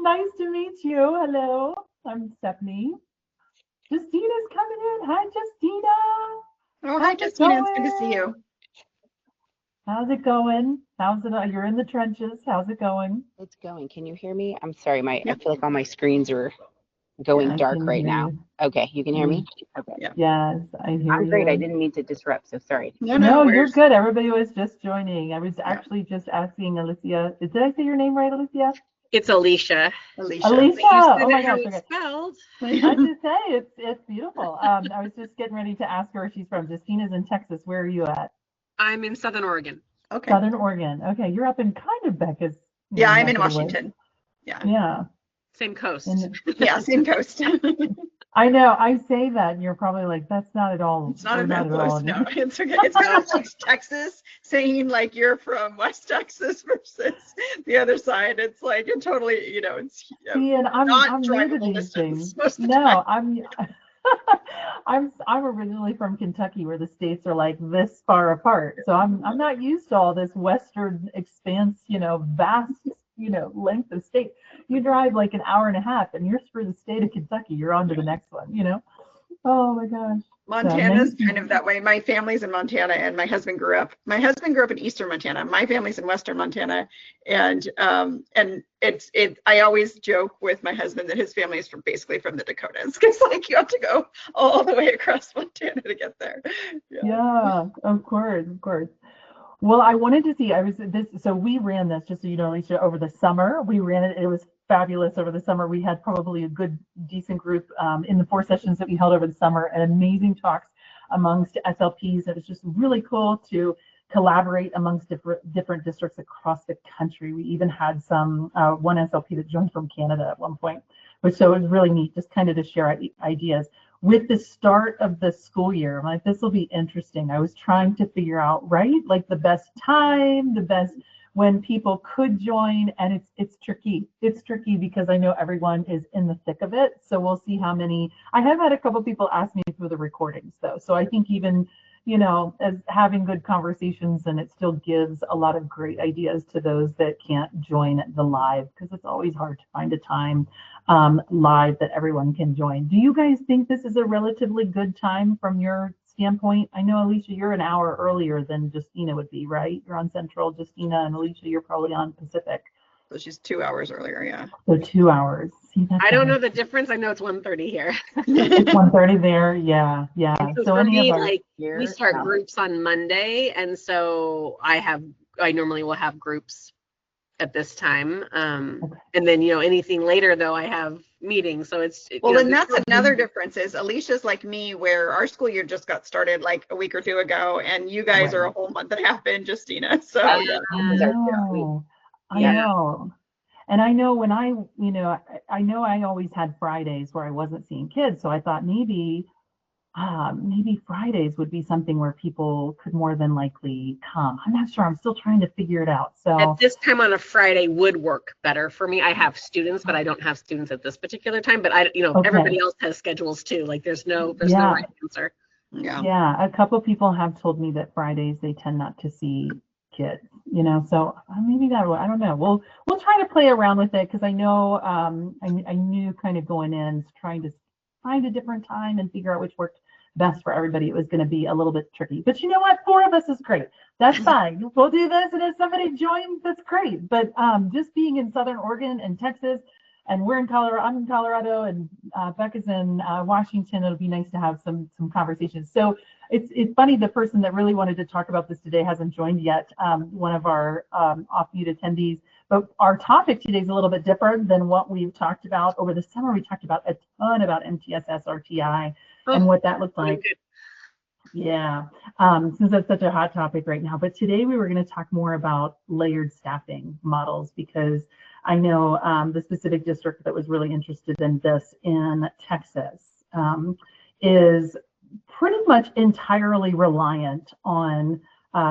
Nice to meet you. Hello, I'm Stephanie. Justina's coming in. Hi, Justina. Oh, hi, Justina. It's good to see you. How's it going? How's it? You're in the trenches. How's it going? It's going. Can you hear me? I'm sorry. I feel like all my screens are going dark right now. Okay, you can hear me? Okay. Yes, I hear you. I'm great. I didn't mean to disrupt, so sorry. No, you're good. Everybody was just joining. I was actually just asking Alicia. Did I say your name right, Alicia? It's Alicia. Alicia. Oh my gosh. Okay. Spelled. I just say it's beautiful. I was just getting ready to ask her where she's from. Justina's in Texas. Where are you at? I'm in Southern Oregon. Okay. Southern Oregon. Okay, you're up in kind of Becca's. Yeah, I'm in Washington. Yeah. Same coast. Yeah, same coast. I know. I say that, and you're probably like, "That's not at all." It's not at all. No, it's okay. It's kind of like Texas saying like you're from West Texas versus the other side. It's like it totally, it's See, and I'm new to these things. No, I'm originally from Kentucky, where the states are like this far apart. So I'm not used to all this western expanse, vast, length of state. You drive like an hour and a half, and you're through the state of Kentucky. You're on to the next one. Oh my gosh. Montana's kind of that way. My family's in Montana, and my husband grew up in eastern Montana. My family's in western Montana, and I always joke with my husband that his family is basically from the Dakotas, because like you have to go all the way across Montana to get there. Yeah, of course. Well, I wanted to see, so we ran this, just so you know, Alicia, over the summer. We ran it. It was fabulous over the summer. We had probably a good, decent group in the 4 sessions that we held over the summer, and amazing talks amongst SLPs. It was just really cool to collaborate amongst different districts across the country. We even had one SLP that joined from Canada at one point, so it was really neat, just kind of to share ideas. With the start of the school year, I'm like, this will be interesting. I was trying to figure out, right, like the best time, when people could join, and it's tricky. It's tricky because I know everyone is in the thick of it. So we'll see how many. I have had a couple people ask me for the recordings though. So I think even, as having good conversations, and it still gives a lot of great ideas to those that can't join the live, because it's always hard to find a time live that everyone can join. Do you guys think this is a relatively good time from your standpoint? I know, Alicia, you're an hour earlier than Justina would be, right? You're on Central, Justina, and Alicia, you're probably on Pacific. So she's 2 hours earlier, yeah. So 2 hours. See, I don't know the difference. I know it's 1:30 here. It's 1:30 there, yeah. So for me, we start groups on Monday, and so I normally will have groups at this time, and then anything later though I have meetings, so it's and that's another difference is Alicia's like me, where our school year just got started like a week or two ago, and you guys are a whole month and a half in, Justina. So I know. And I know when I know I always had Fridays where I wasn't seeing kids, so I thought maybe Fridays would be something where people could more than likely come. I'm not sure. I'm still trying to figure it out. So at this time on a Friday would work better for me. I have students, but I don't have students at this particular time. But everybody else has schedules too. Like there's no right answer. Yeah. A couple people have told me that Fridays they tend not to see kids. So maybe that I don't know. We'll try to play around with it, because I know I knew kind of going in trying to find a different time and figure out which worked best for everybody. It was going to be a little bit tricky, but you know what? 4 of us is great. That's fine. We'll do this, and if somebody joins, that's great. But just being in Southern Oregon and Texas, and we're in Colorado, I'm in Colorado, and Becca's in Washington. It'll be nice to have some conversations. So it's funny, the person that really wanted to talk about this today hasn't joined yet. One of our off-mute attendees. But our topic today is a little bit different than what we've talked about over the summer. We talked about a ton about MTSS RTI and what that looked like. Yeah, since that's such a hot topic right now. But today we were going to talk more about layered staffing models, because I know the specific district that was really interested in this in Texas is pretty much entirely reliant on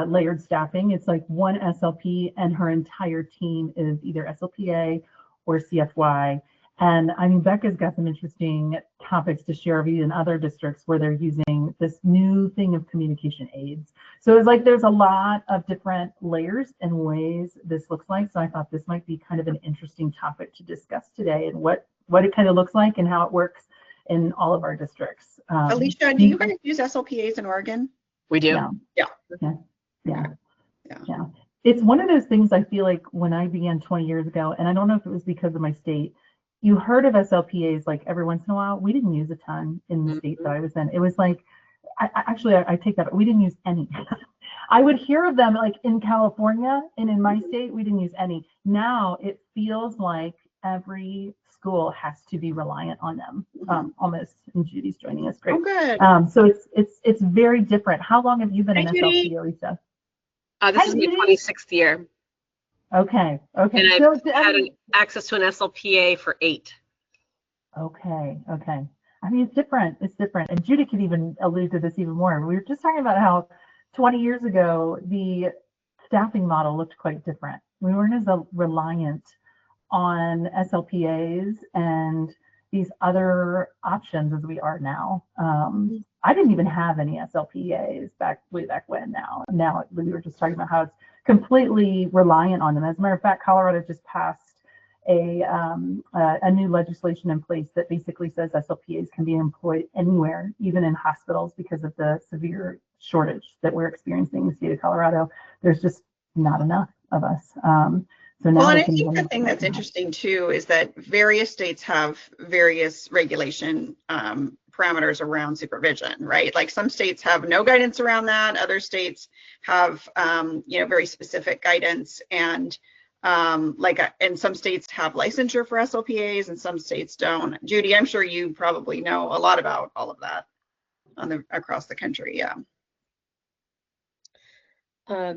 layered staffing. It's like one SLP and her entire team is either SLPA or CFY. And I mean, Becca's got some interesting topics to share with you in other districts where they're using this new thing of communication aids. So it's like there's a lot of different layers and ways this looks like. So I thought this might be kind of an interesting topic to discuss today, and what it kind of looks like and how it works in all of our districts. Alicia, do you guys use SLPAs in Oregon? We do. Yeah. It's one of those things I feel like when I began 20 years ago, and I don't know if it was because of my state, you heard of SLPAs like every once in a while. We didn't use a ton in the state that I was in. It was like, I take that, we didn't use any. I would hear of them like in California, and in my state, we didn't use any. Now it feels like every school has to be reliant on them, almost. And Judy's joining us. Great. Oh, good. So it's very different. How long have you been an SLPA, Lisa? This is my 26th year. Okay. And I've had access to an SLPA for 8. Okay. I mean, it's different. And Judy could even allude to this even more. We were just talking about how 20 years ago, the staffing model looked quite different. We weren't as reliant on SLPAs and these other options as we are now. I didn't even have any SLPAs way back when. Now we were just talking about how it's completely reliant on them. As a matter of fact, Colorado just passed a new legislation in place that basically says SLPAs can be employed anywhere, even in hospitals, because of the severe shortage that we're experiencing in the state of Colorado. There's just not enough of us. So now, well, and I think the thing that's interesting too is that various states have various regulation parameters around supervision, right? Like some states have no guidance around that. Other states have, very specific guidance, and and some states have licensure for SLPAs and some states don't. Judy, I'm sure you probably know a lot about all of that across the country.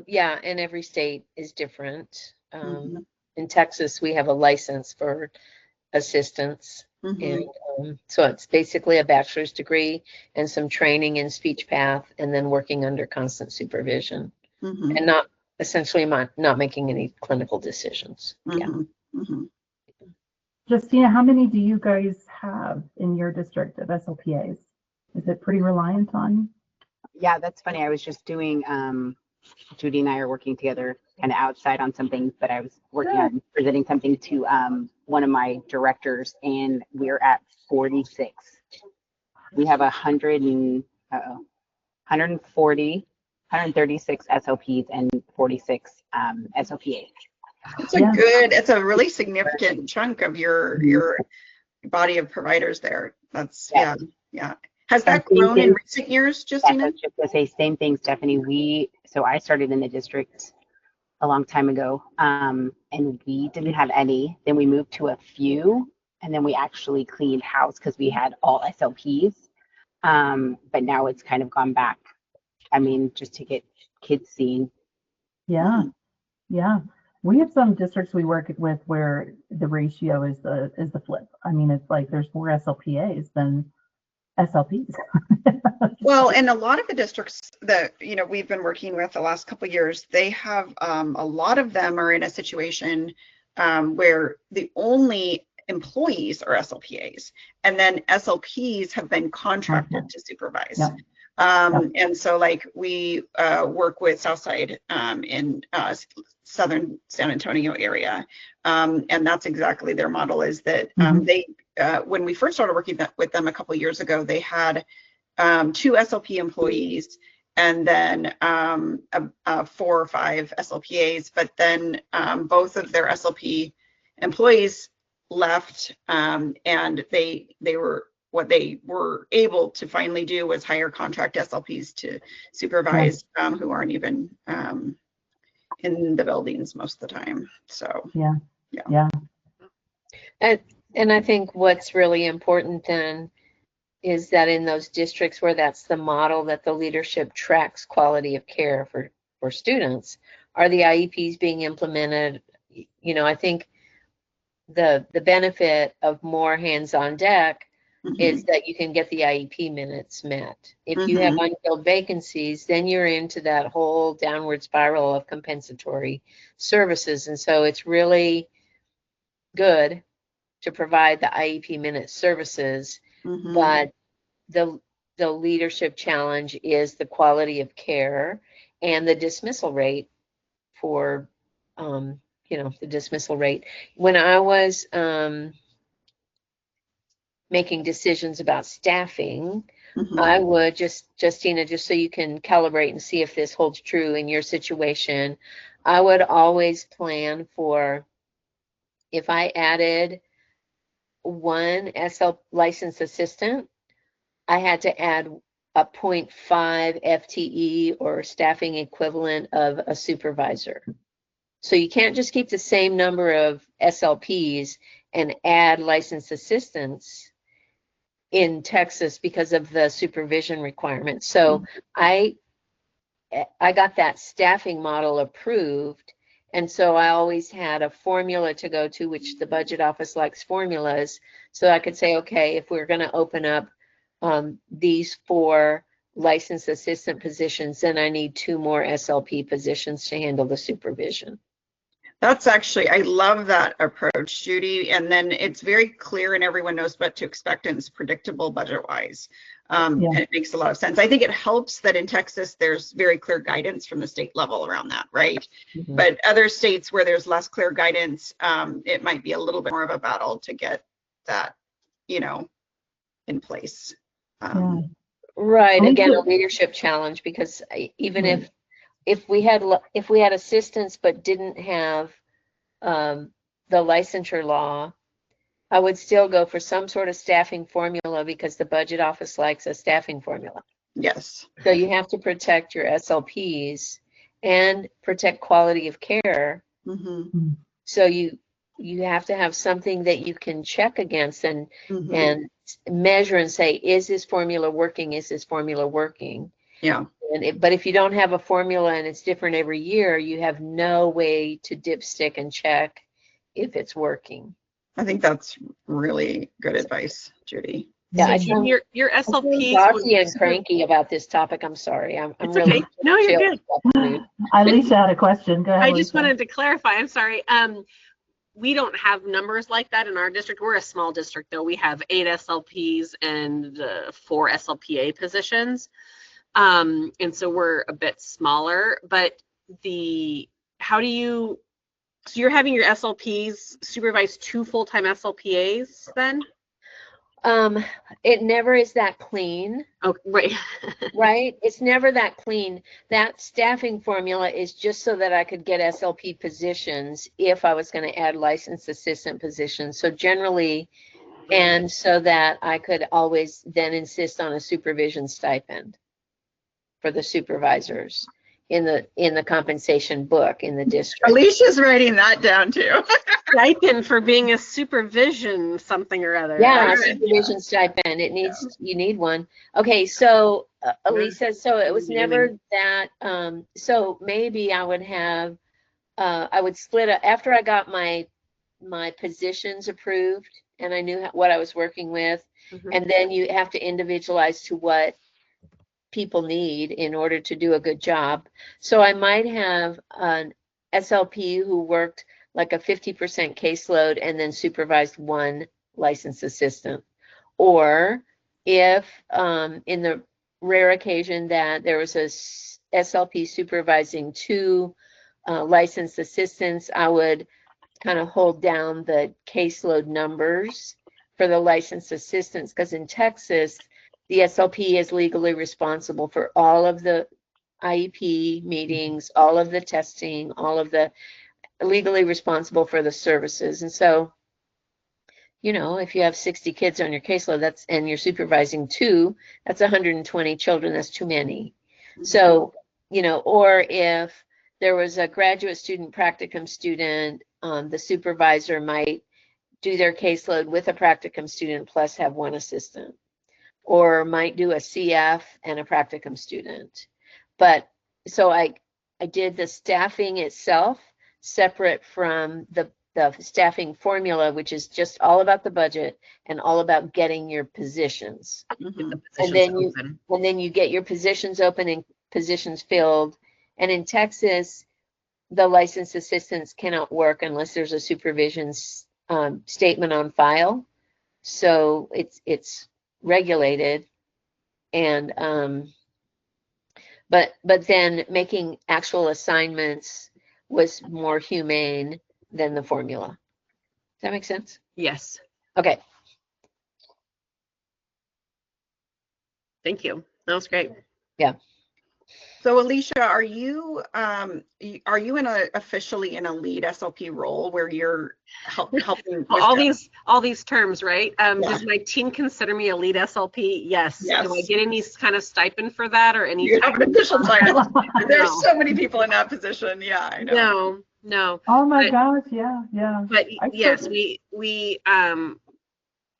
Yeah, and every state is different. In Texas, we have a license for assistants, and so it's basically a bachelor's degree and some training in speech path, and then working under constant supervision, and not making any clinical decisions. Justina, how many do you guys have in your district of SLPAs? Is it pretty reliant on? Yeah, that's funny. I was just doing, Judy and I are working together kind of outside on some things, but I was working on presenting something to one of my directors, and we're at 46. We have 136 SLPs and 46 SLPAs. It's a really significant chunk of your body of providers there. That's yeah. Has that grown in recent years, Justina? I was just going to say same thing, Stephanie. So I started in the district a long time ago, and we didn't have any. Then we moved to a few, and then we actually cleaned house because we had all SLPs. But now it's kind of gone back. I mean, just to get kids seen. Yeah. We have some districts we work with where the ratio is the flip. I mean, it's like there's more SLPAs than SLPs. Well, and a lot of the districts that we've been working with the last couple of years, they have a lot of them are in a situation where the only employees are SLPAs, and then SLPs have been contracted to supervise. And so like we work with Southside in southern San Antonio area, and that's exactly their model, is that they when we first started working with them a couple of years ago, they had 2 SLP employees and then 4 or 5 SLPAs, but then both of their SLP employees left, and what they were able to finally do was hire contract SLPs to supervise, who aren't even in the buildings most of the time. So yeah. And I think what's really important then is that in those districts where that's the model, that the leadership tracks quality of care for students, are the IEPs being implemented? I think the benefit of more hands on deck is that you can get the IEP minutes met. If you have unfilled vacancies, then you're into that whole downward spiral of compensatory services. And so it's really good to provide the IEP minute services, but the leadership challenge is the quality of care and the dismissal rate for, the dismissal rate. When I was making decisions about staffing, I would Justina, just so you can calibrate and see if this holds true in your situation, I would always plan for, if I added one SL licensed assistant, I had to add a 0.5 FTE or staffing equivalent of a supervisor. So you can't just keep the same number of SLPs and add licensed assistants in Texas because of the supervision requirements. So I got that staffing model approved. And so I always had a formula to go to, which the budget office likes formulas. So I could say, okay, if we're going to open up these 4 licensed assistant positions, then I need 2 more SLP positions to handle the supervision. That's actually, I love that approach, Judy. And then it's very clear and everyone knows what to expect and it's predictable budget-wise. And it makes a lot of sense. I think it helps that in Texas, there's very clear guidance from the state level around that, right? But other states where there's less clear guidance, it might be a little bit more of a battle to get that, in place. Right. Again, a leadership challenge, because even if we had assistants but didn't have the licensure law, I would still go for some sort of staffing formula because the budget office likes a staffing formula. Yes. So you have to protect your SLPs and protect quality of care. So you have to have something that you can check against and measure and say, is this formula working? Is this formula working? Yeah. But if you don't have a formula and it's different every year, you have no way to dipstick and check if it's working. I think that's really good advice, Judy. Yeah, so your SLPs. Bossy and cranky about this topic. I'm sorry. I'm really okay. No, you're good. Alicia had a question. Go ahead. I just wanted to clarify. I'm sorry. We don't have numbers like that in our district. We're a small district, though. We have 8 SLPs and 4 SLPA positions. And so we're a bit smaller, but so you're having your SLPs supervise 2 full-time SLPAs then? It never is that clean. Oh, right. Right? It's never that clean. That staffing formula is just so that I could get SLP positions if I was going to add licensed assistant positions. So generally, and so that I could always then insist on a supervision stipend for the supervisors in the compensation book in the district. Alicia's writing that down too. Stipend for being a supervision something or other. Yeah, supervision stipend. You need one. Okay, so Elisa, so it was never that. So maybe I would have, I would split up after I got my positions approved and I knew what I was working with, and then you have to individualize to what people need in order to do a good job. So I might have an SLP who worked like a 50% caseload and then supervised 1 licensed assistant. Or if in the rare occasion that there was a SLP supervising 2 licensed assistants, I would kind of hold down the caseload numbers for the licensed assistants, because in Texas, the SLP is legally responsible for all of the IEP meetings, all of the testing, all of the legally responsible for the services. And so, if you have 60 kids on your caseload, and you're supervising 2, that's 120 children. That's too many. So, or if there was a graduate student, practicum student, the supervisor might do their caseload with a practicum student plus have 1 assistant, or might do a CF and a practicum student. But so I did the staffing itself separate from the staffing formula, which is just all about the budget and all about getting your positions. And then you get your positions open and positions filled. And in Texas, the licensed assistants cannot work unless there's a supervision statement on file. So it's regulated, and but then making actual assignments was more humane than the formula. Does that make sense? Yes. Okay. Thank you. That was great. Yeah. So Alicia, are you officially in a lead SLP role where you're helping Well, with all these terms, right? Yeah. Does my team consider me a lead SLP? Yes. Yes. Do I get any kind of stipend for that or any? You have an official title. There's No. so many people in that position. Yeah, I know. No. Oh my But- gosh, yeah. But I yes, certainly- we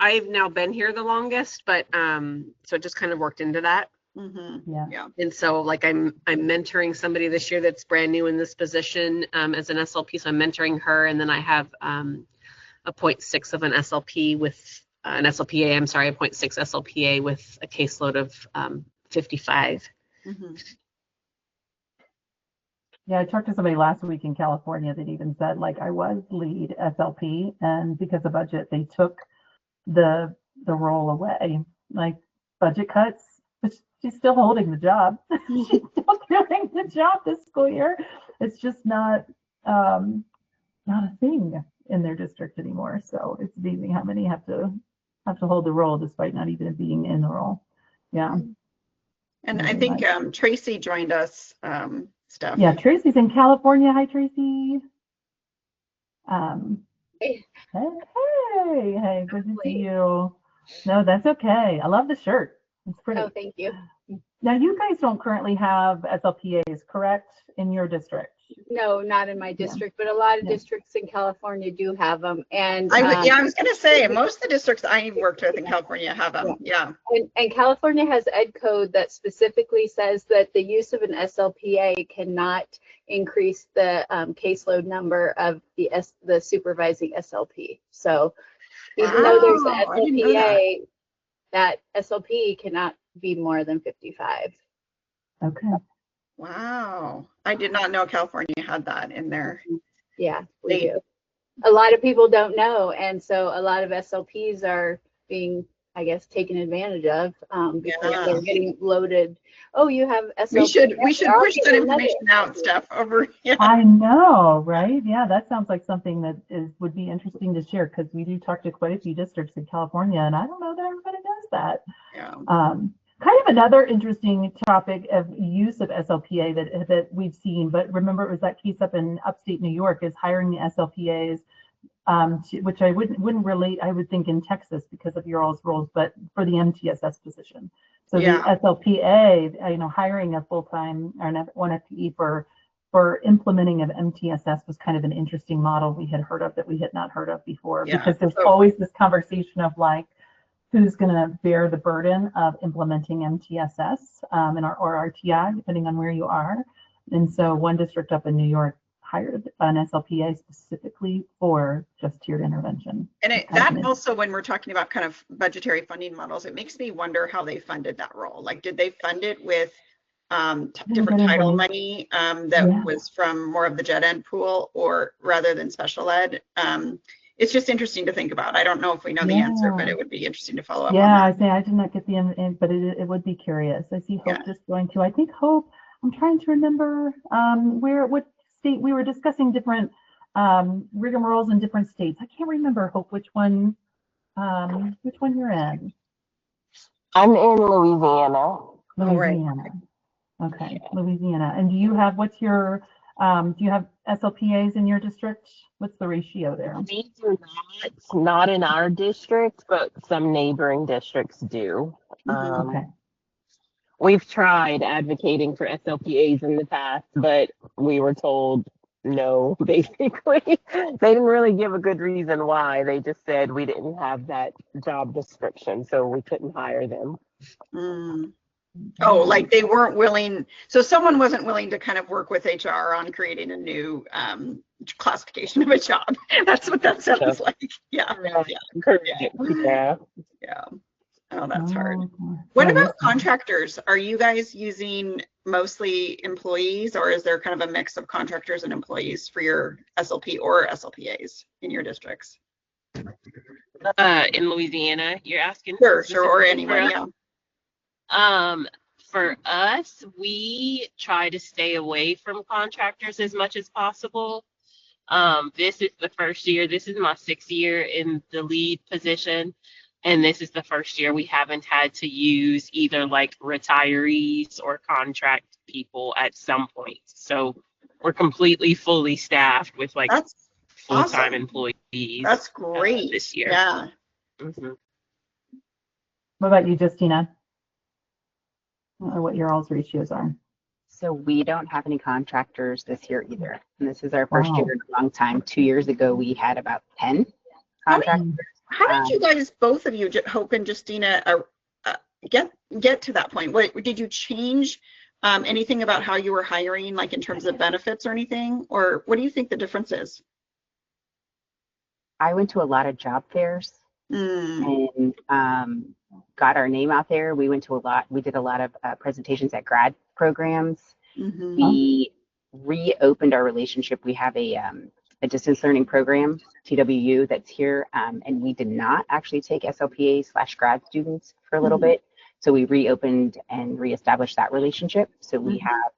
I've now been here the longest, but so it just kind of worked into that. Mm-hmm. Yeah. And so like I'm mentoring somebody this year that's brand new in this position as an SLP. So I'm mentoring her, and then I have a 0.6 of an SLP with an SLPA. I'm sorry, a 0.6 SLPA with a caseload of 55. Mm-hmm. Yeah, I talked to somebody last week in California that even said, like, I was lead SLP, and because of budget, they took the role away. Like, budget cuts, but she's still holding the job. She's still doing the job this school year. It's just not a thing in their district anymore. So it's amazing how many have to hold the role despite not even being in the role. Yeah. And I think Tracy joined us, Steph. Yeah, Tracy's in California. Hi, Tracy. Hey. Hey, good to see you. No, that's okay. I love the shirt. It's pretty. Oh, thank you. Now, you guys don't currently have SLPAs, correct, in your district? No, not in my district, but a lot of districts in California do have them. And I was going to say, most of the districts I've worked with in California have them. Yeah. and California has ed code that specifically says that the use of an SLPA cannot increase the caseload number of the supervising SLP. So even though there's an Wow, I didn't know SLPA, that SLP cannot be more than 55. Okay. Wow. I did not know California had that in there. Yeah, we do. A lot of people don't know, and so a lot of SLPs are being, I guess, taken advantage of because they're getting loaded. Oh, you have SLP. We should push that information out, Steph. Over. Yeah. I know, right? Yeah, that sounds like something that would be interesting to share, because we do talk to quite a few districts in California, and I don't know that everybody does that. Yeah. Kind of another interesting topic of use of SLPA that we've seen, but remember it was that case up in upstate New York, is hiring the SLPAs, which I wouldn't relate, I would think, in Texas because of your all's roles, but for the MTSS position. So the SLPA, hiring a full-time or one FTE for implementing of MTSS was kind of an interesting model we had heard of that we had not heard of before, because there's always this conversation of like, who's going to bear the burden of implementing MTSS or RTI, depending on where you are. And so one district up in New York hired an SLPA specifically for just tiered intervention. And that also, when we're talking about kind of budgetary funding models, it makes me wonder how they funded that role. Like, did they fund it with different title money that was from more of the gen ed pool, or rather than special ed? It's just interesting to think about. I don't know if we know the answer, but it would be interesting to follow up on that. I did not get the end, but it would be curious. I see Hope just going to. I think Hope, I'm trying to remember what state we were discussing different rigmaroles in different states. I can't remember, Hope, which one you're in. I'm in Louisiana. Louisiana. Okay, Louisiana. And do you have SLPAs in your district? What's the ratio there? We do not in our district, but some neighboring districts do. Okay. We've tried advocating for SLPAs in the past, but we were told no, basically. They didn't really give a good reason why. They just said we didn't have that job description, so we couldn't hire them. Oh, like they weren't willing. So someone wasn't willing to kind of work with HR on creating a new classification of a job. That's what that sounds like. Yeah. Correct. Yeah. Oh, that's hard. What about contractors? Are you guys using mostly employees, or is there kind of a mix of contractors and employees for your SLP or SLPAs in your districts? In Louisiana, you're asking? Sure, or specifically anyone, for us? yeah. For us, we try to stay away from contractors as much as possible. This is the first year, this is my 6th year in the lead position. And this is the first year we haven't had to use either like retirees or contract people at some point. So we're completely fully staffed with like That's full-time awesome. employees. That's great. This year. Yeah. Mm-hmm. What about you, Justina? I don't know what your all's ratios are. So we don't have any contractors this year either. And this is our first year in a long time. 2 years ago, we had about 10 contractors. How did you guys, both of you, Hope and Justina, get to that point? What did you change anything about how you were hiring, like in terms of benefits or anything? Or what do you think the difference is? I went to a lot of job fairs and got our name out there. We did a lot of presentations at grad programs. We reopened our relationship. We have a distance learning program, TWU, that's here, and we did not actually take SLPA/grad students for a little bit. So we reopened and reestablished that relationship. So we have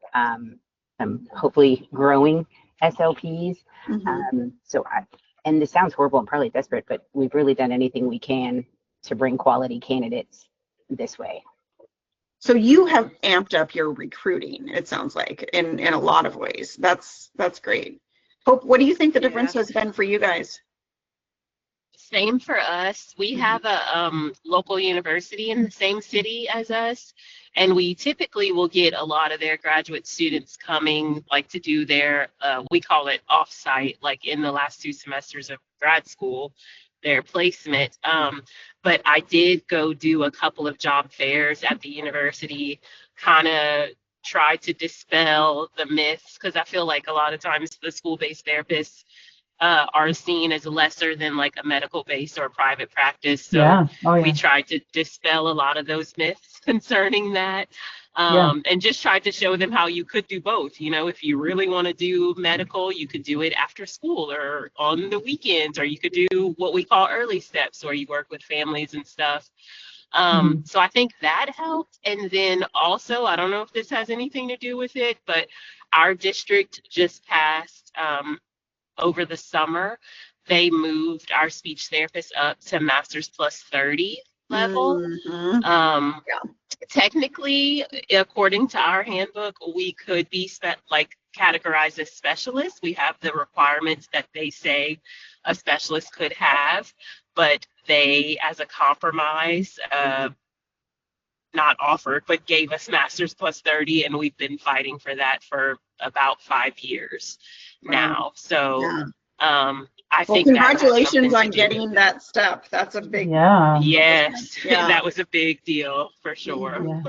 some hopefully growing SLPs. And this sounds horrible and probably desperate, but we've really done anything we can to bring quality candidates this way. So you have amped up your recruiting, it sounds like, in a lot of ways. That's great. Hope, what do you think the difference has been for you guys? Same for us. We have a local university in the same city as us, and we typically will get a lot of their graduate students coming like to do their, we call it off-site, like in the last 2 semesters of grad school, their placement. But I did go do a couple of job fairs at the university, kind of try to dispel the myths, because I feel like a lot of times the school-based therapists are seen as lesser than like a medical-based or private practice. So we tried to dispel a lot of those myths concerning that, and just tried to show them how you could do both. You know, if you really want to do medical, you could do it after school or on the weekends, or you could do what we call early steps, where you work with families and stuff. So I think that helped. And then also, I don't know if this has anything to do with it, but our district just passed over the summer, they moved our speech therapists up to Masters plus 30 level. Technically, according to our handbook, we could be categorized as specialists. We have the requirements that they say a specialist could have, but they, as a compromise, not offered, but gave us Masters plus 30, and we've been fighting for that for about 5 years now. So I think congratulations on getting that step. That's a big yes. That was a big deal for sure.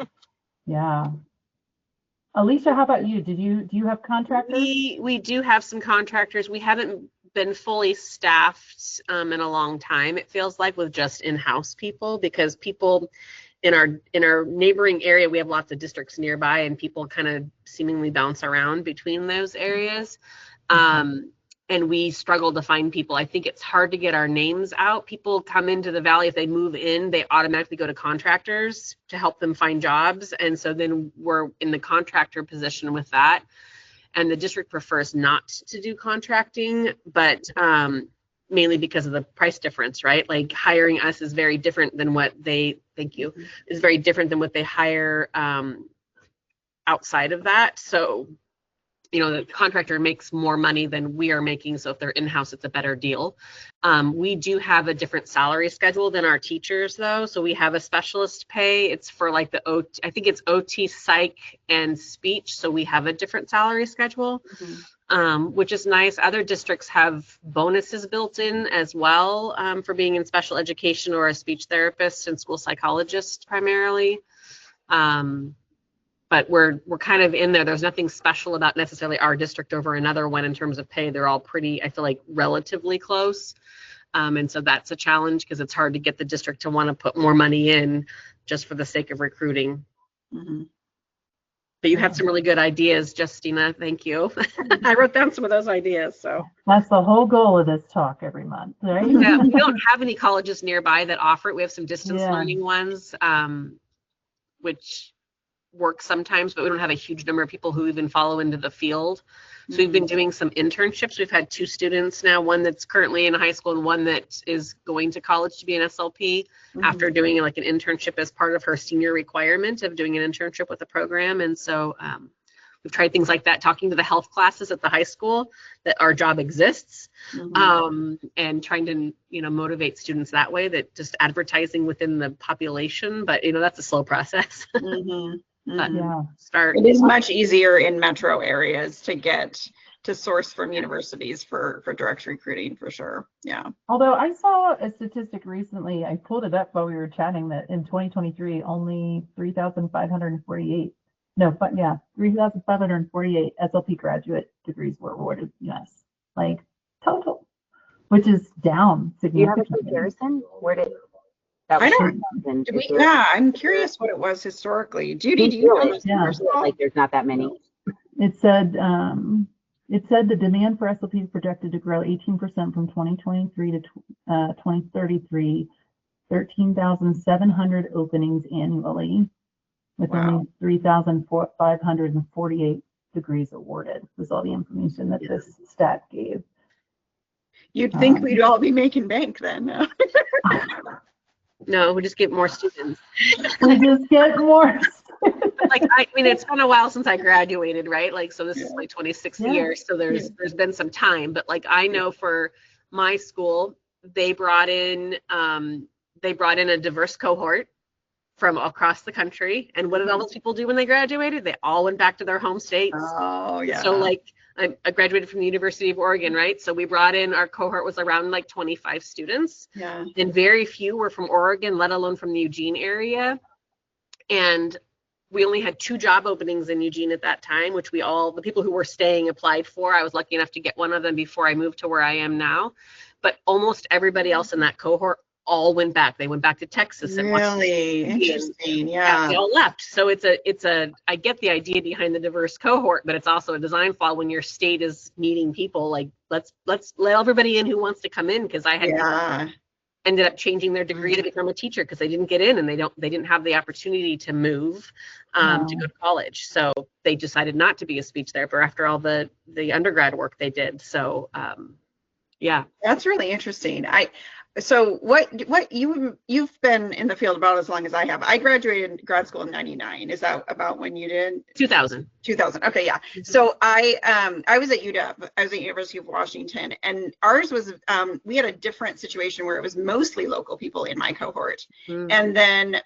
Alicia, how about you? Do you have contractors? We do have some contractors. We haven't been fully staffed in a long time, it feels like, with just in-house people, because people in our neighboring area, we have lots of districts nearby, and people kind of seemingly bounce around between those areas. And we struggle to find people. I think it's hard to get our names out. People come into the Valley, if they move in, they automatically go to contractors to help them find jobs. And so then we're in the contractor position with that. And the district prefers not to do contracting, but mainly because of the price difference, right? Like hiring us is very different than what they, is very different than what they hire outside of that. So, you know, the contractor makes more money than we are making. So if they're in-house, it's a better deal. We do have a different salary schedule than our teachers, though. So we have a specialist pay. It's for like the OT, I think it's OT, psych, and speech. So we have a different salary schedule, which is nice. Other districts have bonuses built in as well for being in special education or a speech therapist and school psychologist primarily. But we're kind of in there. There's nothing special about necessarily our district over another one in terms of pay. They're all pretty, I feel like, relatively close. And so that's a challenge, because it's hard to get the district to want to put more money in just for the sake of recruiting. But you had some really good ideas, Justina. Thank you. I wrote down some of those ideas. So that's the whole goal of this talk every month, right? yeah, we don't have any colleges nearby that offer it. We have some distance Yeah. learning ones, which work sometimes, but we don't have a huge number of people who even follow into the field. So we've been doing some internships. We've had 2 students now, one that's currently in high school and one that is going to college to be an SLP after doing like an internship as part of her senior requirement of doing an internship with the program. And so we've tried things like that, talking to the health classes at the high school that our job exists, and trying to, motivate students that way, that just advertising within the population. But, that's a slow process. Start. It is much easier in metro areas to source from universities for direct recruiting, for sure. Yeah. Although I saw a statistic recently, I pulled it up while we were chatting, that in 2023 only 3,548 SLP graduate degrees were awarded. Yes, like total, which is down Do you have a significantly. comparison? Where did I don't. I'm curious what it was historically. Judy, do you know? Yeah. Like there's not that many. It said the demand for SLP is projected to grow 18% from 2023 to 2033, 13,700 openings annually, with only 3,548 degrees awarded. Was all the information that this stat gave. You'd think we'd all be making bank then. No, we just get more students. We just get more. It's been a while since I graduated, right? Like, so this is my 26th year. So there's been some time, but like, I know for my school, they brought in a diverse cohort from across the country. And what did all those people do when they graduated? They all went back to their home states. Oh, yeah. So like, I graduated from the University of Oregon, right? So we brought in, our cohort was around like 25 students. Yeah. And very few were from Oregon, let alone from the Eugene area. And we only had 2 job openings in Eugene at that time, which the people who were staying applied for. I was lucky enough to get one of them before I moved to where I am now. But almost everybody else in that cohort all went back. They went back to Texas. Really interesting. Yeah. They all left. So I get the idea behind the diverse cohort, but it's also a design flaw when your state is needing people. Like, let's let everybody in who wants to come in, because I had ended up changing their degree to become a teacher because they didn't get in and they didn't have the opportunity to move to go to college. So they decided not to be a speech therapist after all the undergrad work they did. So That's really interesting. So what you've been in the field about as long as I have. I graduated grad school in '99. Is that about when you did? 2000. 2000. Okay, yeah. So I was at UW. I was at University of Washington, and ours was we had a different situation where it was mostly local people in my cohort, and then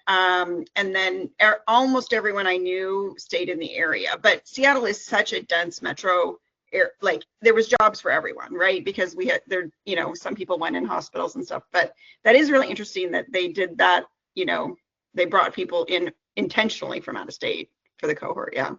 almost everyone I knew stayed in the area. But Seattle is such a dense metro. Like there was jobs for everyone, right? Because we had there, some people went in hospitals and stuff, but that is really interesting that they did that. They brought people in intentionally from out of state for the cohort. Yeah.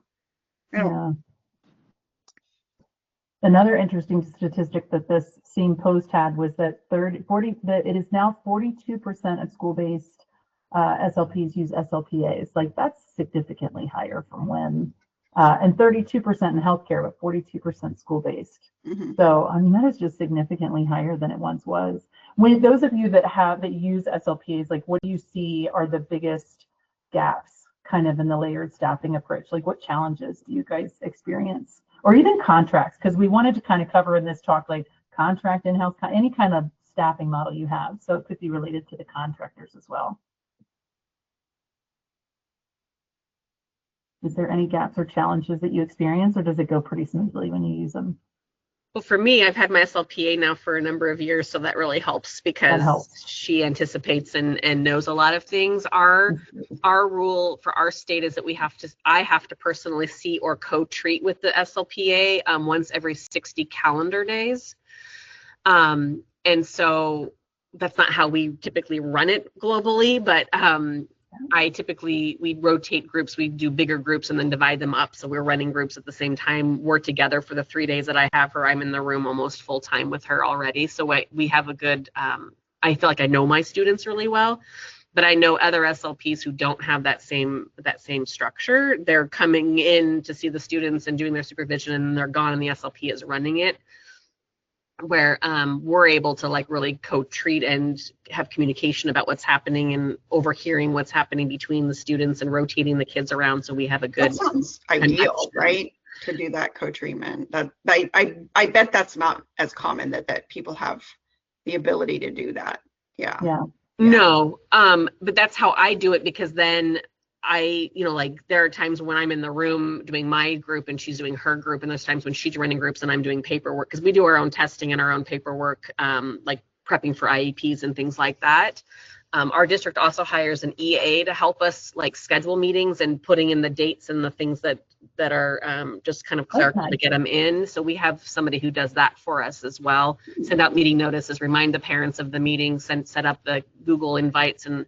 Another interesting statistic that this same post had was that it is now 42% of school-based SLPs use SLPAs. Like, that's significantly higher from when. And 32% in healthcare, but 42% school-based. So, I mean, that is just significantly higher than it once was. When those of you that use SLPs, like, what do you see are the biggest gaps kind of in the layered staffing approach? Like, what challenges do you guys experience? Or even contracts, because we wanted to kind of cover in this talk, like contract, in-house, any kind of staffing model you have. So it could be related to the contractors as well. Is there any gaps or challenges that you experience, or does it go pretty smoothly when you use them? Well, for me, I've had my SLPA now for a number of years, so that really helps because she anticipates and knows a lot of things. Our rule for our state is that I have to personally see or co-treat with the SLPA once every 60 calendar days. And so that's not how we typically run it globally, but we rotate groups, we do bigger groups and then divide them up. So we're running groups at the same time. We're together for the 3 days that I have her. I'm in the room almost full time with her already. So we have a good, I feel like I know my students really well. But I know other SLPs who don't have that same structure. They're coming in to see the students and doing their supervision, and they're gone, and the SLP is running it. Where we're able to like really co-treat and have communication about what's happening and overhearing what's happening between the students and rotating the kids around, so we have a good. That sounds ideal, right? To do that co-treatment. That I bet that's not as common that people have the ability to do that. Yeah. No, but that's how I do it, because then like there are times when I'm in the room doing my group and she's doing her group, and there's times when she's running groups and I'm doing paperwork, because we do our own testing and our own paperwork, like prepping for IEPs and things like that. Our district also hires an EA to help us like schedule meetings and putting in the dates and the things that are just kind of clerical to get them in. So we have somebody who does that for us as well. Send out meeting notices, remind the parents of the meetings, and set up the Google invites. And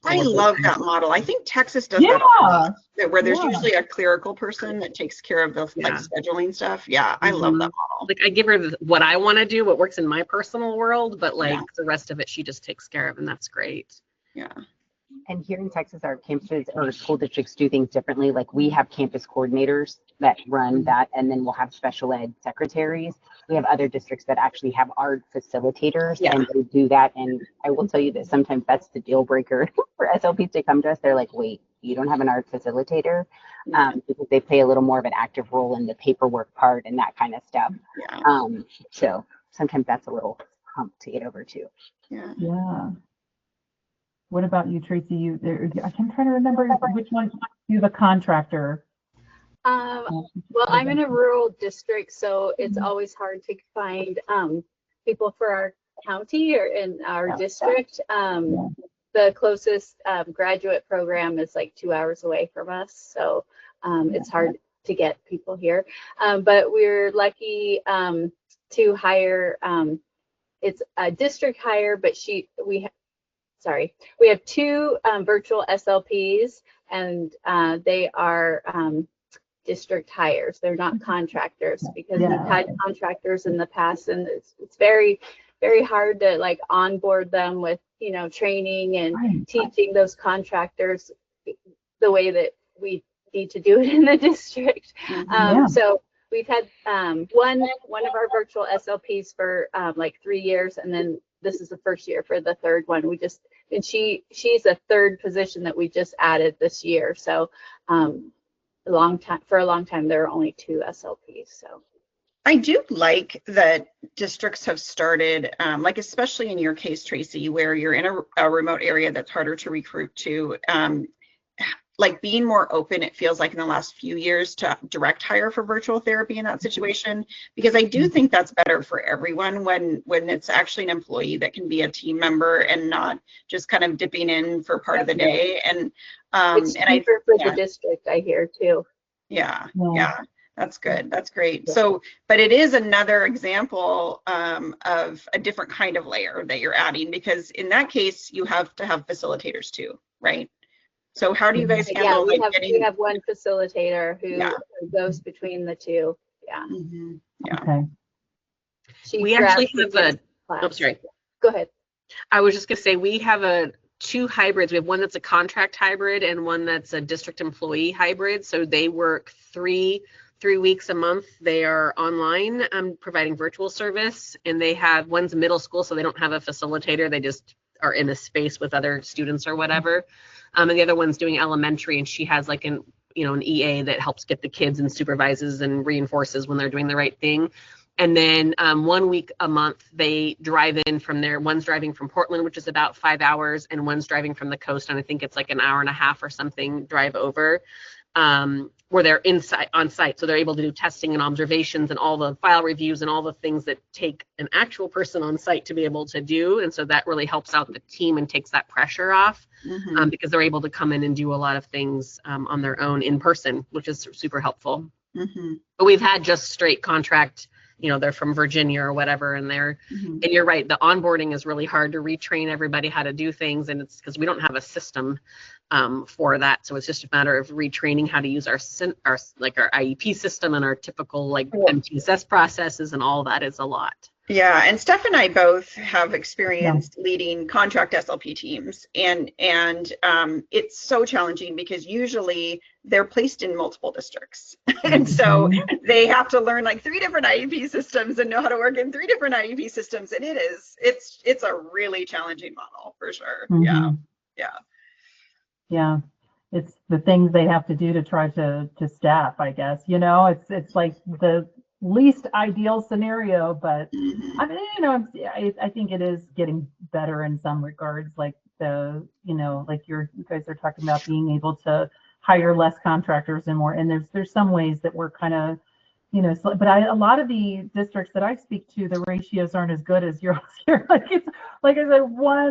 I love that model. I think Texas does that a lot, where there's usually a clerical person that takes care of the like scheduling stuff. Yeah, I love that model. Like I give her what I want to do, what works in my personal world, but like the rest of it, she just takes care of, and that's great. Yeah. And here in Texas, our campuses or school districts do things differently. Like we have campus coordinators that run that, and then we'll have special ed secretaries. We have other districts that actually have our facilitators and they do that. And I will tell you that sometimes that's the deal breaker for SLPs to come to us. They're like, wait, you don't have an art facilitator? Because they play a little more of an active role in the paperwork part and that kind of stuff. So sometimes that's a little hump to get over too. Yeah. What about you, Tracy? I'm trying to remember which one. You have a contractor. Well, I'm in a rural district, so it's always hard to find people for our county or in our district. The closest graduate program is like 2 hours away from us, so it's hard to get people here. But we're lucky to hire. It's a district hire, but we have 2 virtual SLPs, and they are district hires. They're not contractors, because we've had contractors in the past, and it's very, very hard to like onboard them with training and teaching those contractors the way that we need to do it in the district. So we've had one of our virtual SLPs for like 3 years, and then this is the first year for the third one. She's a third position that we just added this year. So for a long time there were only 2 SLPs. So I do like that districts have started, like especially in your case, Tracy, where you're in a remote area that's harder to recruit to, like being more open, it feels like in the last few years, to direct hire for virtual therapy in that situation, because I do think that's better for everyone when it's actually an employee that can be a team member and not just kind of dipping in for part of the day. And it's cheaper for the district, I hear too. Yeah. That's good. That's great. So, but it is another example of a different kind of layer that you're adding, because in that case, you have to have facilitators too, right? So how do you guys handle we have one facilitator who goes between the 2. Okay. We actually have Go ahead. I was just gonna say, we have 2 hybrids. We have one that's a contract hybrid and one that's a district employee hybrid. So they work 3 weeks a month. They are online, providing virtual service, and they have one's middle school, so they don't have a facilitator. They just are in a space with other students or whatever. And the other one's doing elementary, and she has like an EA that helps get the kids and supervises and reinforces when they're doing the right thing. And then 1 week a month, they drive in from there. One's driving from Portland, which is about 5 hours, and one's driving from the coast, and I think it's like an hour and a half or something drive over, where they're on site. So they're able to do testing and observations and all the file reviews and all the things that take an actual person on site to be able to do. And so that really helps out the team and takes that pressure off, because they're able to come in and do a lot of things on their own in person, which is super helpful. But we've had just straight contract, they're from Virginia or whatever, and and you're right, the onboarding is really hard to retrain everybody how to do things, and it's because we don't have a system for that. So it's just a matter of retraining how to use our IEP system and our typical like MTSS processes, and all that is a lot. Yeah, and Steph and I both have experience leading contract SLP teams, and it's so challenging because usually they're placed in multiple districts, and so they have to learn like 3 different IEP systems and know how to work in 3 different IEP systems, and it's a really challenging model for sure. Yeah, it's the things they have to do to try to staff, I guess. You know, it's like the least ideal scenario, but I mean, you know, I think it is getting better in some regards, like the, you know, like you guys are talking about being able to hire less contractors and more, and there's some ways that we're kind of, you know, so, but a lot of the districts that I speak to, the ratios aren't as good as yours here. Like it's, like I said,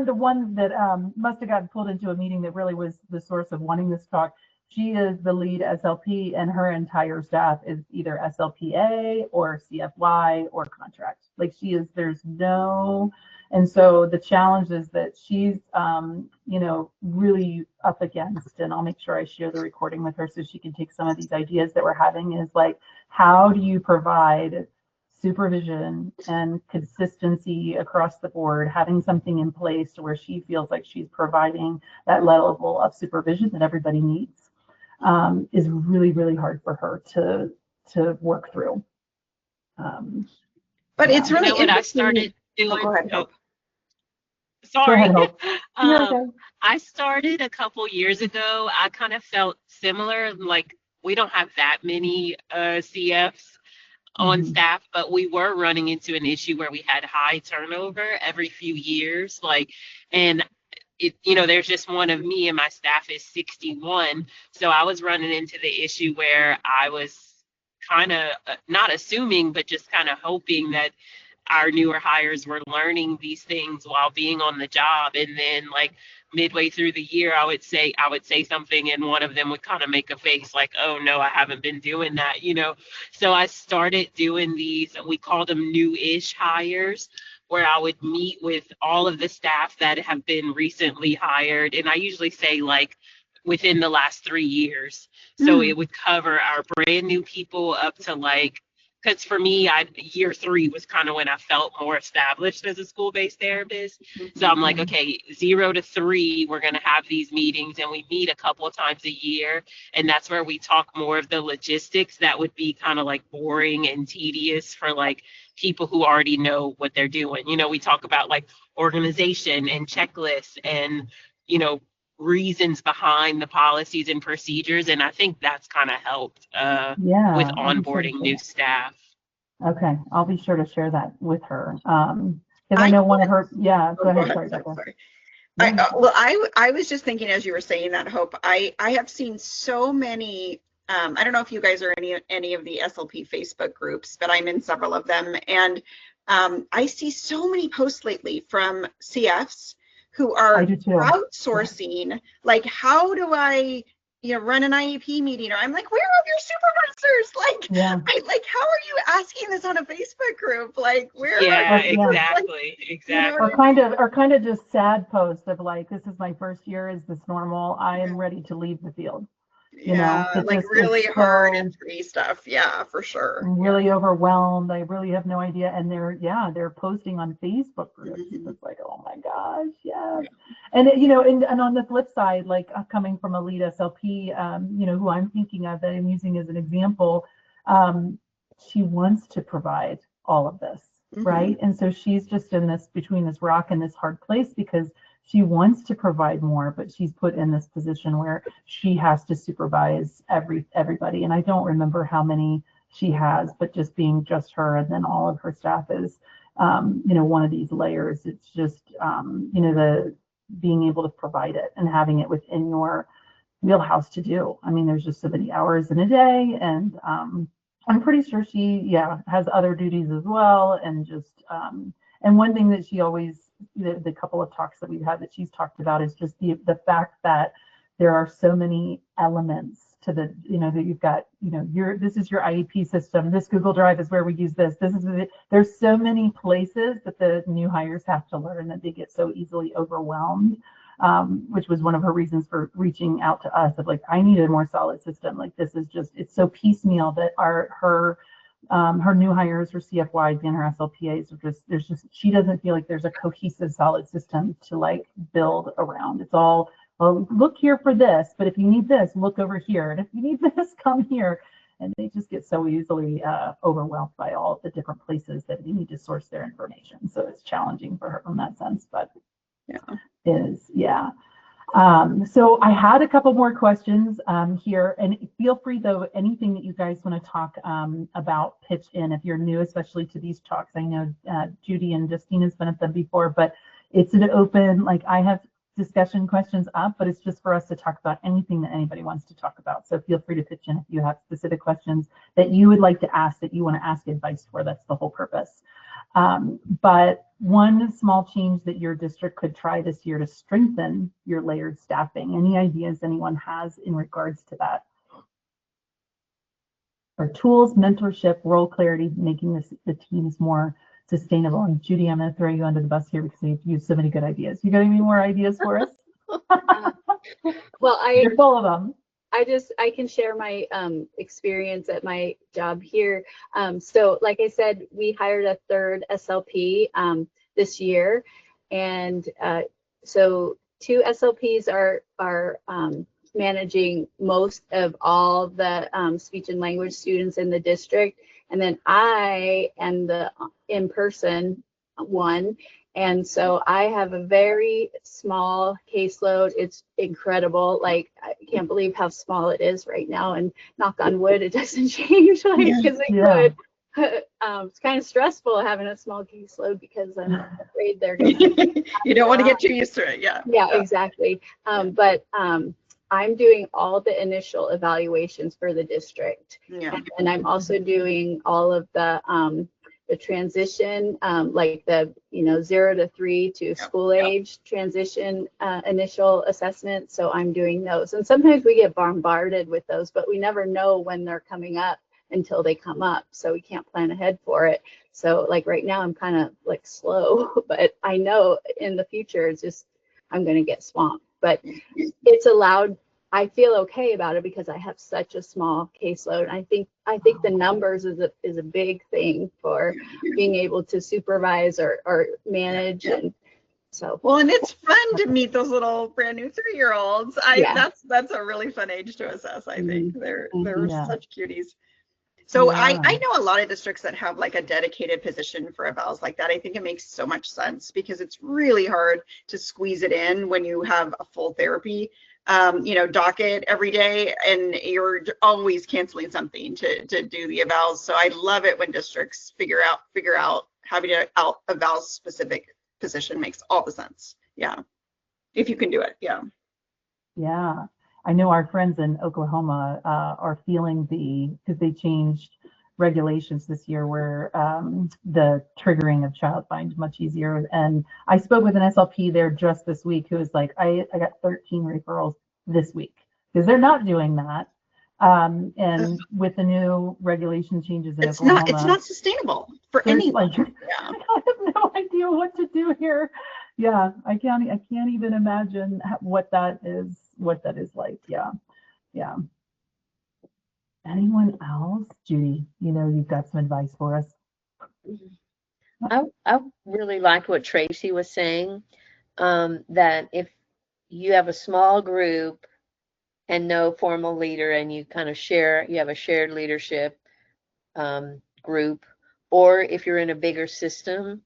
the one that must have gotten pulled into a meeting that really was the source of wanting this talk. She is the lead SLP, and her entire staff is either SLPA or CFY or contract. Like she is, there's no, and so the challenge is that she's, you know, really up against, and I'll make sure I share the recording with her so she can take some of these ideas that we're having, is like, how do you provide supervision and consistency across the board, having something in place to where she feels like she's providing that level of supervision that everybody needs, is really, really hard for her to work through. But it's really what I started doing. Go ahead, Hope. Sorry. Go ahead, Hope. I started a couple years ago. I kind of felt similar, like we don't have that many CFs on staff, but we were running into an issue where we had high turnover every few years. Like, and it, you know, there's just one of me and my staff is 61. So I was running into the issue where I was kind of not assuming, but just kind of hoping that our newer hires were learning these things while being on the job. And then like midway through the year, I would say something and one of them would kind of make a face like, oh no, I haven't been doing that, you know? So I started doing these, we called them new-ish hires, where I would meet with all of the staff that have been recently hired. And I usually say like within the last 3 years. So it would cover our brand new people up to like, because for me, year 3 was kind of when I felt more established as a school-based therapist. So I'm like, okay, 0 to 3, we're going to have these meetings, and we meet a couple of times a year. And that's where we talk more of the logistics that would be kind of like boring and tedious for like people who already know what they're doing. You know, we talk about like organization and checklists and, you know, reasons behind the policies and procedures, and I think that's kind of helped with onboarding new staff. Okay, I'll be sure to share that with her, because I know one of her. Yeah, go ahead. Sorry. Well, I was just thinking as you were saying that, Hope, I have seen so many. I don't know if you guys are any of the SLP Facebook groups, but I'm in several of them, and I see so many posts lately from CFs who are crowdsourcing, like, how do I, you know, run an IEP meeting? Or I'm like, where are your supervisors? Like, like, how are you asking this on a Facebook group? Like, where? Exactly. Or kind of just sad posts of like, this is my first year. Is this normal? I am ready to leave the field. You know, like really hard and free stuff. Yeah, for sure. I'm really overwhelmed. I really have no idea. And they're posting on Facebook groups. It's like, oh my gosh, yes. And you know, and on the flip side, like coming from a lead SLP, you know, who I'm thinking of that I'm using as an example, she wants to provide all of this, right? And so she's just in this, between this rock and this hard place, because she wants to provide more, but she's put in this position where she has to supervise everybody. And I don't remember how many she has, but just being just her and then all of her staff is, you know, one of these layers. It's just, you know, the being able to provide it and having it within your wheelhouse to do. I mean, there's just so many hours in a day, and I'm pretty sure she, has other duties as well. And just, and one thing that she always, the couple of talks that we've had that she's talked about is just the fact that there are so many elements to the, you know, that you've got, you know, this is your IEP system, this Google Drive is where we use this, there's so many places that the new hires have to learn that they get so easily overwhelmed, which was one of her reasons for reaching out to us of like, I need a more solid system. Like, this is just, it's so piecemeal that her her new hires, her CFYs and her SLPAs are just, she doesn't feel like there's a cohesive, solid system to like build around. It's all, well, look here for this, but if you need this, look over here. And if you need this, come here. And they just get so easily overwhelmed by all the different places that they need to source their information. So it's challenging for her from that sense, but yeah. So I had a couple more questions here, and feel free though, anything that you guys want to talk about, pitch in if you're new, especially to these talks. I know Judy and Justina's been at them before, but it's an open, like I have discussion questions up, but it's just for us to talk about anything that anybody wants to talk about. So feel free to pitch in if you have specific questions that you would like to ask, that you want to ask advice for. That's the whole purpose. But one small change that your district could try this year to strengthen your layered staffing, any ideas anyone has in regards to that? Or tools, mentorship, role clarity, making the teams more sustainable. And Judy, I'm going to throw you under the bus here because you've used so many good ideas. You got any more ideas for us? Well, You're full of them. I can share my experience at my job here. So like I said, we hired a third SLP this year. And so 2 SLPs are managing most of all the speech and language students in the district. And then I am the in-person one. And so I have a very small caseload. It's incredible. Like, I can't believe how small it is right now. And knock on wood, it doesn't change like because it could. It's kind of stressful having a small caseload because I'm afraid they're going to. You don't want to get too used to it. Yeah, exactly. But I'm doing all the initial evaluations for the district. And I'm also doing all of the transition, like the 0 to 3 to school age transition initial assessment. So I'm doing those. And sometimes we get bombarded with those, but we never know when they're coming up until they come up. So we can't plan ahead for it. So like right now I'm kind of like slow, but I know in the future it's just I'm going to get swamped. But it's allowed. I feel okay about it because I have such a small caseload. I think the numbers is a big thing for being able to supervise or manage. And so well, and it's fun to meet those little brand new 3-year-olds. That's a really fun age to assess. I think they're such cuties. So I know a lot of districts that have like a dedicated position for evals like that. I think it makes so much sense because it's really hard to squeeze it in when you have a full therapy docket every day and you're always canceling something to do the evals. So I love it when districts figure out having an eval specific position makes all the sense. Yeah, if you can do it. Yeah, I know our friends in Oklahoma are feeling because they changed regulations this year where the triggering of child find much easier. And I spoke with an SLP there just this week who was like, I got 13 referrals this week because they're not doing that. And with the new regulation changes in Oklahoma, it's not sustainable for anyone. Like, I have no idea what to do here. Yeah, I can't even imagine what that is like. Yeah. Anyone else? Judy, you've got some advice for us. I really liked what Tracy was saying, that if you have a small group and no formal leader and you kind of you have a shared leadership group, or if you're in a bigger system,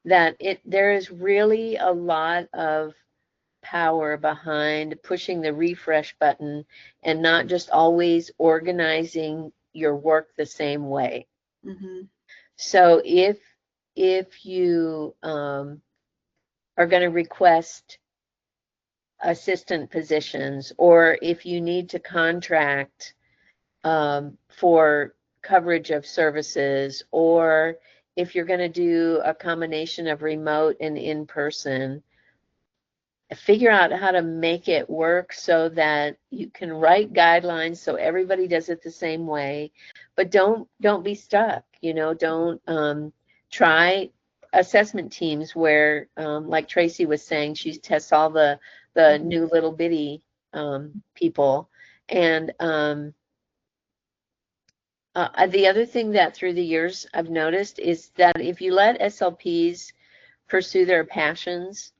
that there is really a lot of power behind pushing the refresh button and not just always organizing your work the same way. So if you are going to request assistant positions, or if you need to contract for coverage of services, or if you're going to do a combination of remote and in-person, figure out how to make it work so that you can write guidelines so everybody does it the same way, but don't be stuck. Don't try assessment teams where, like Tracy was saying, she tests all the new little bitty people, and The other thing that through the years I've noticed is that if you let SLPs pursue their passions,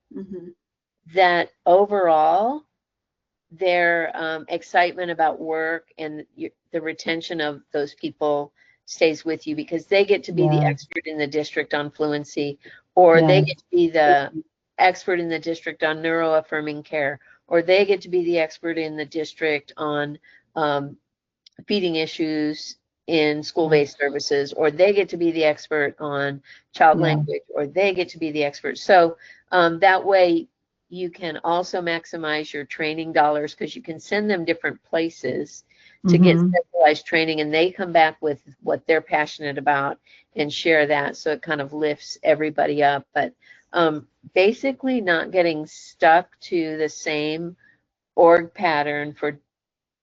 that overall their excitement about work and the retention of those people stays with you, because they get to be the expert in the district on fluency, or they get to be the expert in the district on neuroaffirming care, or they get to be the expert in the district on feeding issues in school-based services, or they get to be the expert on child language, or they get to be the expert. So that way you can also maximize your training dollars, because you can send them different places to get specialized training, and they come back with what they're passionate about and share that. So it kind of lifts everybody up. But basically not getting stuck to the same org pattern for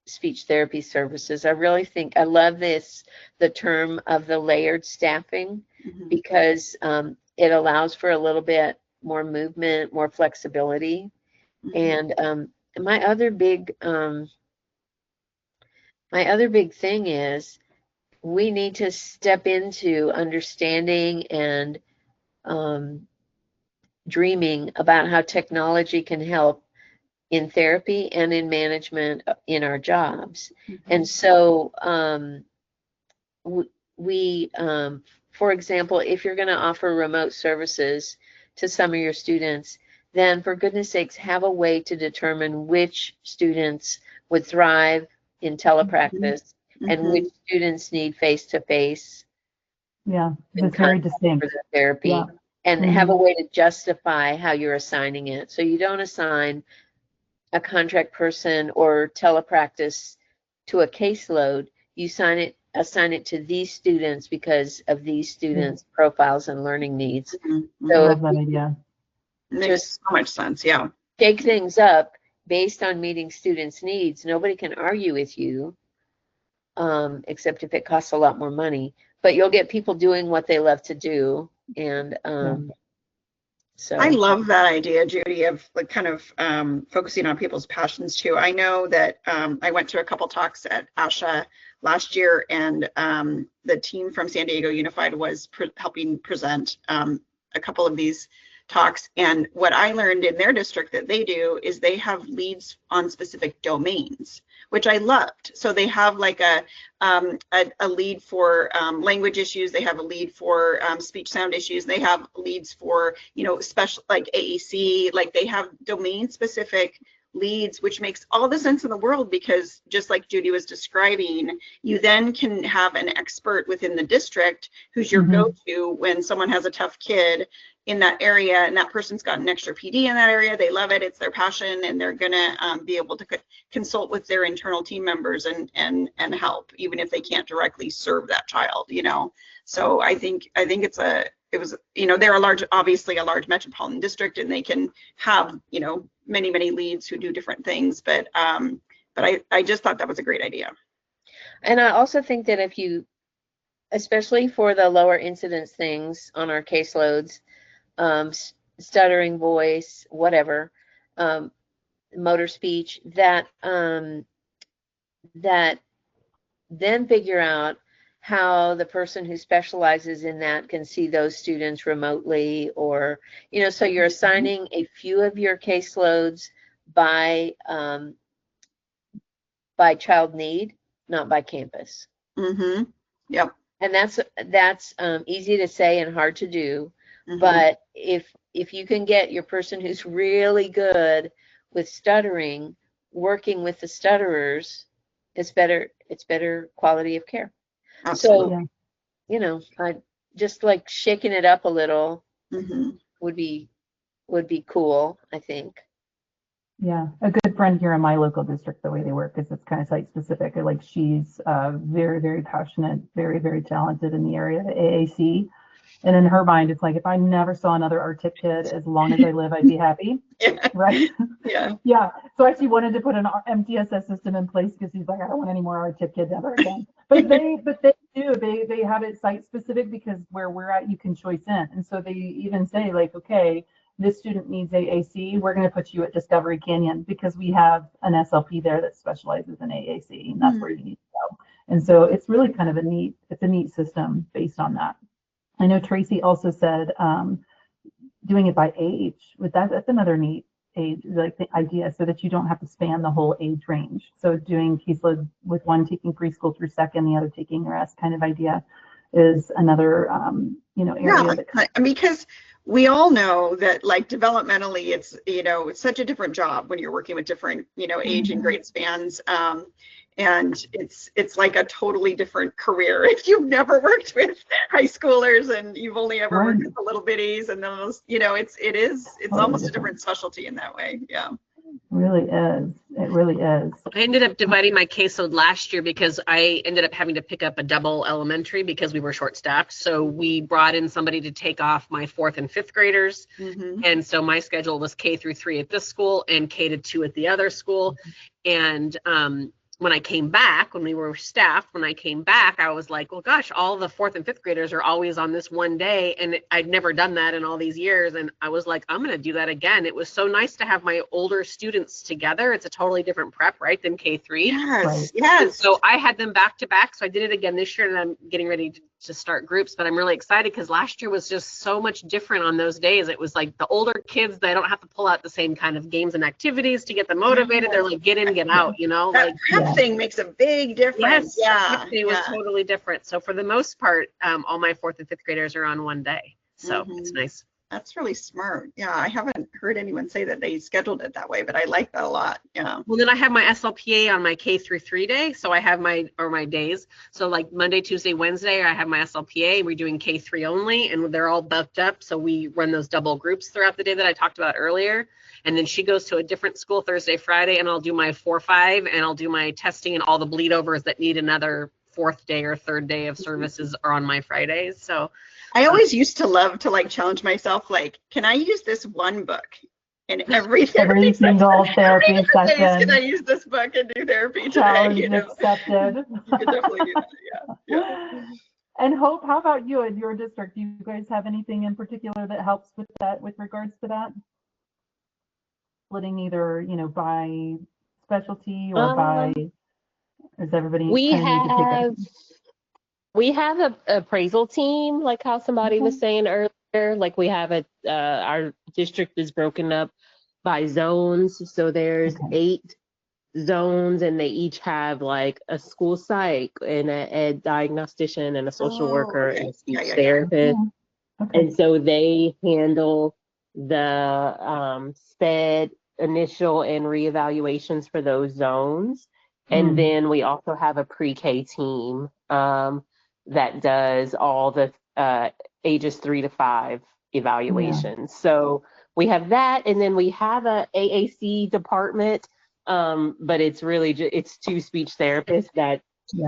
speech therapy services. I really think I love the term of the layered staffing, because it allows for a little bit more movement, more flexibility. And my other big thing is we need to step into understanding and dreaming about how technology can help in therapy and in management in our jobs. And so we for example, if you're going to offer remote services to some of your students, then for goodness sakes, have a way to determine which students would thrive in telepractice and which students need face-to-face. It's very distinct. For the therapy, and have a way to justify how you're assigning it. So you don't assign a contract person or telepractice to a caseload. You assign it to these students because of these students' profiles and learning needs. So I love that idea. Makes so much sense. Shake things up based on meeting students' needs. Nobody can argue with you, except if it costs a lot more money. But you'll get people doing what they love to do, and so I love that idea, Judy, of like kind of focusing on people's passions too. I know that I went to a couple talks at ASHA last year, and the team from San Diego Unified was helping present a couple of these talks. And what I learned in their district that they do is they have leads on specific domains, which I loved. So they have like a lead for language issues. They have a lead for speech sound issues. They have leads for, special like AEC, like they have domain specific leads, which makes all the sense in the world, because just like Judy was describing, you then can have an expert within the district who's your go-to when someone has a tough kid in that area, and that person's got an extra PD in that area. They love it. It's their passion, and they're gonna be able to consult with their internal team members and help, even if they can't directly serve that child. So I think they're obviously a large metropolitan district, and they can have many leads who do different things. But I just thought that was a great idea. And I also think that if you, especially for the lower incidence things on our caseloads, stuttering voice, whatever, motor speech, that then figure out how the person who specializes in that can see those students remotely, or so you're assigning a few of your caseloads by child need, not by campus. Yep. And that's easy to say and hard to do. But if you can get your person who's really good with stuttering working with the stutterers, it's better quality of care. Absolutely. So, I just like shaking it up a little would be cool, I think. Yeah, a good friend here in my local district, the way they work is it's kind of site specific. Like she's very, very passionate, very, very talented in the area of AAC. And in her mind, it's like, if I never saw another Arctic kid, as long as I live, I'd be happy. Right? Yeah. So I actually wanted to put an MTSS system in place because he's like, I don't want any more Arctic kids ever again. But they do. They have it site specific, because where we're at, you can choice in. And so they even say like, okay, this student needs AAC. We're going to put you at Discovery Canyon because we have an SLP there that specializes in AAC, and that's where you need to go. And so it's really kind of a neat system based on that. I know Tracy also said doing it by age. That's another neat age, like the idea, so that you don't have to span the whole age range. So doing caseloads with one taking preschool through second, the other taking rest kind of idea is another area because we all know that, like, developmentally, it's it's such a different job when you're working with different age and grade spans, and it's like a totally different career if you've never worked with high schoolers and you've only ever worked with the little bitties and those, it's almost a different specialty in that way. Yeah. Really is. It really is. I ended up dividing my caseload last year because I ended up having to pick up a double elementary because we were short staffed. So we brought in somebody to take off my 4th and 5th graders. And so my schedule was K through 3 at this school and K to 2 at the other school. And when I came back, when we were staffed, I was like, well, gosh, all the 4th and 5th graders are always on this one day. And I'd never done that in all these years. And I was like, I'm going to do that again. It was so nice to have my older students together. It's a totally different prep, right, than K3. Yes, yes. And so I had them back to back. So I did it again this year, and I'm getting ready to start groups. But I'm really excited because last year was just so much different on those days. It was like the older kids, they don't have to pull out the same kind of games and activities to get them motivated. They're like, get in, get out, That prep thing makes a big difference. Yes, it was totally different. So for the most part, all my 4th and 5th graders are on one day. So it's nice. That's really smart. Yeah, I haven't heard anyone say that they scheduled it that way, but I like that a lot. Yeah. Well, then I have my SLPA on my K through 3 day. So I have my days. So like Monday, Tuesday, Wednesday, I have my SLPA. We're doing K3 only, and they're all bucked up. So we run those double groups throughout the day that I talked about earlier. And then she goes to a different school Thursday, Friday, and I'll do my 4-5, and I'll do my testing, and all the bleed overs that need another 4th day or 3rd day of services are on my Fridays. So I always used to love to challenge myself, like, can I use this one book in every single therapy session? Can I use this book and do therapy Challenge today? accepted. You could definitely do that. Yeah. And Hope, how about you in your district? Do you guys have anything in particular that helps with that, with regards to that? Splitting either, by specialty or by, is everybody we have a appraisal team, like how somebody was saying earlier. Like we have our district is broken up by zones. So there's 8 zones, and they each have like a school psych and a diagnostician and a social worker and a speech therapist. And so they handle the SPED initial and reevaluations for those zones. And then we also have a pre-K team that does all the ages 3 to 5 evaluations. So we have that, and then we have a AAC department, but it's really it's 2 speech therapists that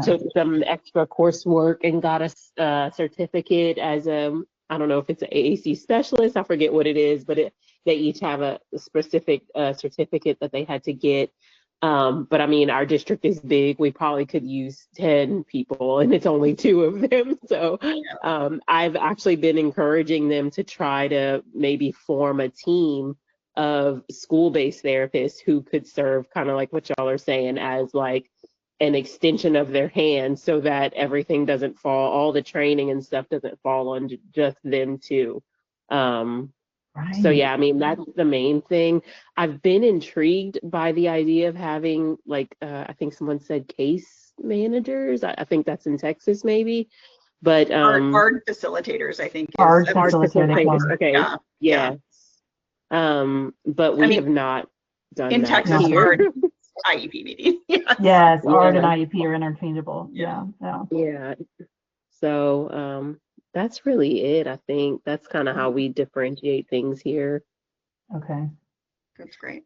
took some extra coursework and got a certificate as I don't know if it's an AAC specialist, I forget what it is, but they each have a specific certificate that they had to get. But I mean, our district is big. We probably could use 10 people, and it's only 2 of them. So I've actually been encouraging them to try to maybe form a team of school-based therapists who could serve, kind of like what y'all are saying, as like an extension of their hand, so that everything doesn't fall, all the training and stuff doesn't fall on just them too. So yeah, I mean, that's the main thing. I've been intrigued by the idea of having, like, I think someone said case managers. I think that's in Texas maybe, but ARD facilitators, I think. ARD facilitators. Okay. Yeah. But we have not done in that Texas here. IEP meeting. Yes, ARD and IEP are interchangeable. Yeah. So that's really it. I think that's kind of how we differentiate things here. Okay. That's great.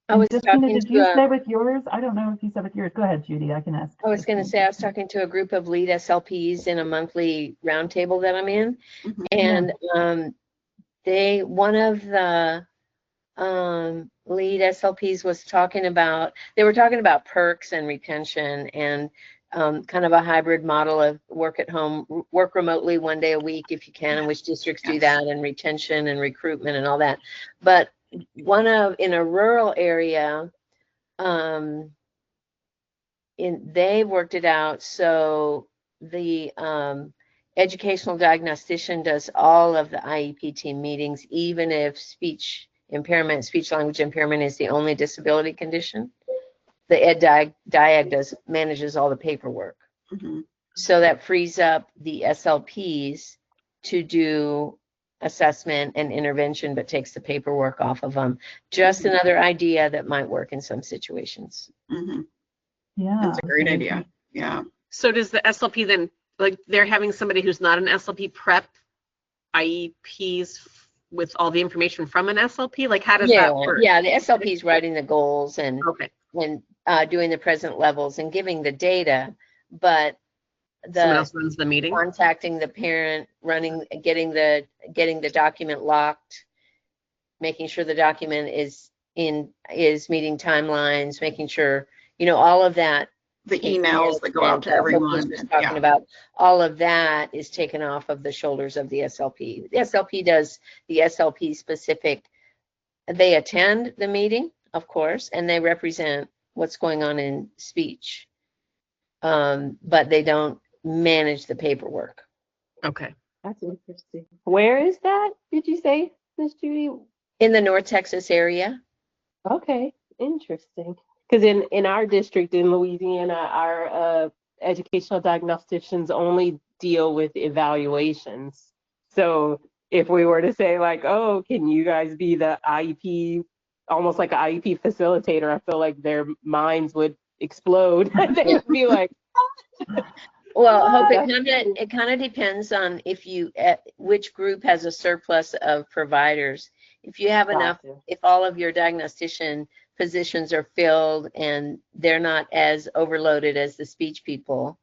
I was talking did you say with yours? I don't know if you said with yours. Go ahead, Judy. I can ask. I was going to say I was talking to a group of lead SLPs in a monthly roundtable that I'm in, and one of the lead SLPs was talking about, they were talking about perks and retention and kind of a hybrid model of work at home, work remotely 1 day a week if you can, and which districts do that, and retention and recruitment and all that. But in a rural area, they worked it out so the educational diagnostician does all of the IEP team meetings, even if speech language impairment is the only disability condition. The ed diag manages all the paperwork. Mm-hmm. So that frees up the SLPs to do assessment and intervention, but takes the paperwork off of them. Just another idea that might work in some situations. Mm-hmm. Yeah. That's a great idea. Yeah. So does the SLP then, like they're having somebody who's not an SLP prep IEPs with all the information from an SLP? Like how does that work? Yeah, the SLP is writing the goals and Okay. Doing the present levels and giving the data, but Someone else runs the meeting. Contacting the parent, getting the document locked, making sure the document is meeting timelines, making sure, all of that. The emails that go out to everyone. Talking about all of that is taken off of the shoulders of the SLP. The SLP does the SLP specific. They attend the meeting, of course, and they represent what's going on in speech, but they don't manage the paperwork. Okay. That's interesting. Where is that, did you say, Miss Judy? In the North Texas area. Okay, interesting. Because in our district in Louisiana, our educational diagnosticians only deal with evaluations. So if we were to say like, oh, can you guys be the IEP, almost like an IEP facilitator, I feel like their minds would explode. They would be like, well, Hope, it kind of depends on which group has a surplus of providers. If you have enough, if all of your diagnostician positions are filled and they're not as overloaded as the speech people,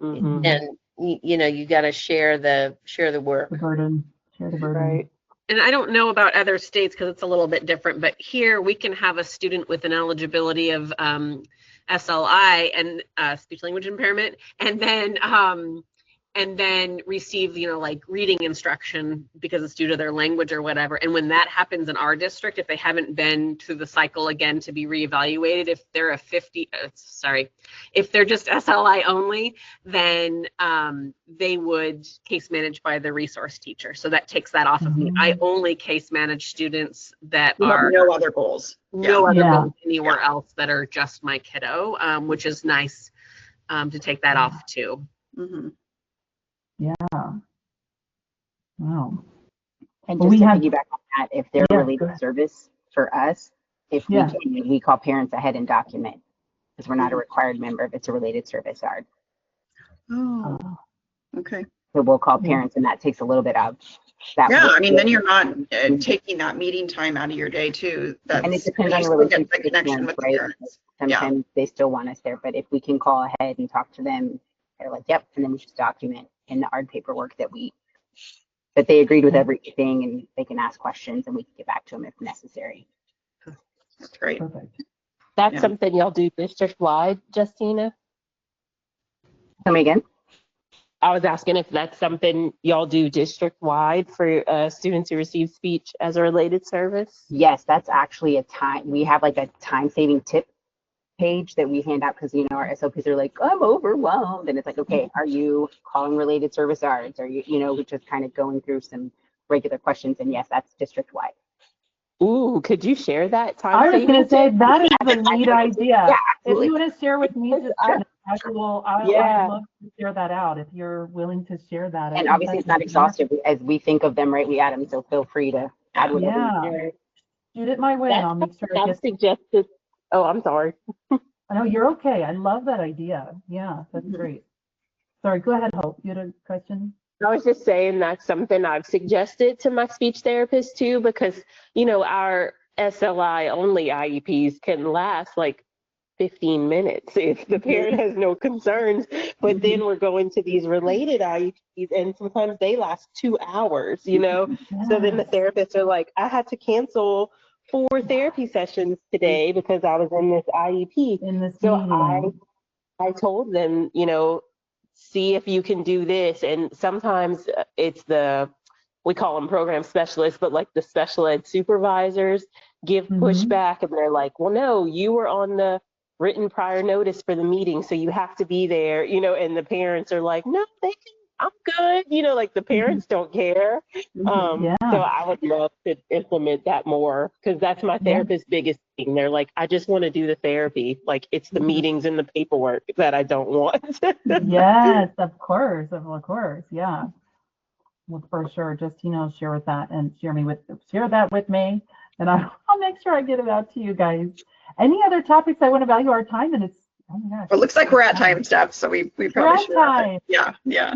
then you got to share the work. The burden. Share the burden. Right. And I don't know about other states because it's a little bit different, but here we can have a student with an eligibility of SLI and speech language impairment, and then receive, like reading instruction because it's due to their language or whatever. And when that happens in our district, if they haven't been through the cycle again to be reevaluated, if they're if they're just SLI only, then they would case manage by the resource teacher. So that takes that off of me. I only case manage students that are no other goals. No other goals anywhere else that are just my kiddo, which is nice to take that off too. Mm-hmm. Yeah. Wow. And just to piggyback on that, if they're related service for us, if we can, we call parents ahead and document because we're not a required member if it's a related service yard. Oh, okay. So we'll call parents and that takes a little bit of that. Yeah, I mean, then you're not taking that meeting time out of your day too. And it depends on the relationship, connection with the parents. Sometimes they still want us there, but if we can call ahead and talk to them, they're like, yep, and then we just document in the ARD paperwork that they agreed with everything and they can ask questions and we can get back to them if necessary. That's great. Perfect. That's something y'all do district-wide, Justina? Tell me again? I was asking if that's something y'all do district-wide for students who receive speech as a related service? Yes, that's actually we have like a time-saving tip page that we hand out because our SLPs are like, I'm overwhelmed, and it's like, okay, are you calling related service yards? Are you we're just kind of going through some regular questions, and yes, that's district wide. Ooh, could you share that time? I was going to say that is a neat idea. Yeah, if you want to share with me, just I'd love to share that out if you're willing to share that. And obviously it's not exhaustive as we think of them, right? We add them, so feel free to add whatever. Shoot it my way and I'll make sure it gets suggested. Oh, I'm sorry. No, you're okay. I love that idea. Yeah, that's great. Sorry, go ahead, Hope. You had a question? I was just saying that's something I've suggested to my speech therapist too, because, our SLI only IEPs can last like 15 minutes if the parent has no concerns. But then we're going to these related IEPs and sometimes they last 2 hours, So then the therapists are like, I had to cancel 4 therapy sessions today because I was in this IEP. So I told them, see if you can do this. And sometimes it's we call them program specialists, but like the special ed supervisors give pushback and they're like, well, no, you were on the written prior notice for the meeting, so you have to be there, you know, and the parents are like, no, they can, I'm good, you know, like the parents don't care. Yeah. So I would love to implement that more, because that's my therapist's biggest thing. They're like, I just want to do the therapy. Like, it's the meetings and the paperwork that I don't want. Yes, of course, yeah. Well, for sure, just, you know, share that with me, and I'll make sure I get it out to you guys. Any other topics? I want to value our time, and it's, oh my gosh. Well, it looks like we're at time, Steph, so we probably should. Time. Yeah.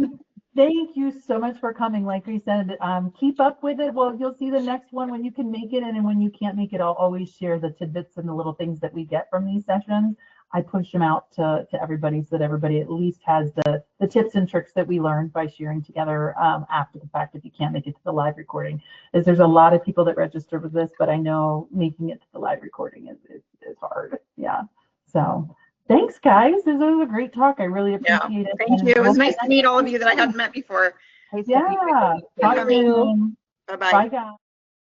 Thank you so much for coming. Like we said, keep up with it. Well, you'll see the next one when you can make it, and when you can't make it, I'll always share the tidbits and the little things that we get from these sessions. I push them out to everybody, so that everybody at least has the tips and tricks that we learned by sharing together after the fact, if you can't make it to the live recording. As there's a lot of people that register with this, but I know making it to the live recording is hard. Yeah. So thanks, guys. This was a great talk. I really appreciate it. Thank you. It was nice to meet all of you that I hadn't met before. Yeah. Bye. Bye, guys.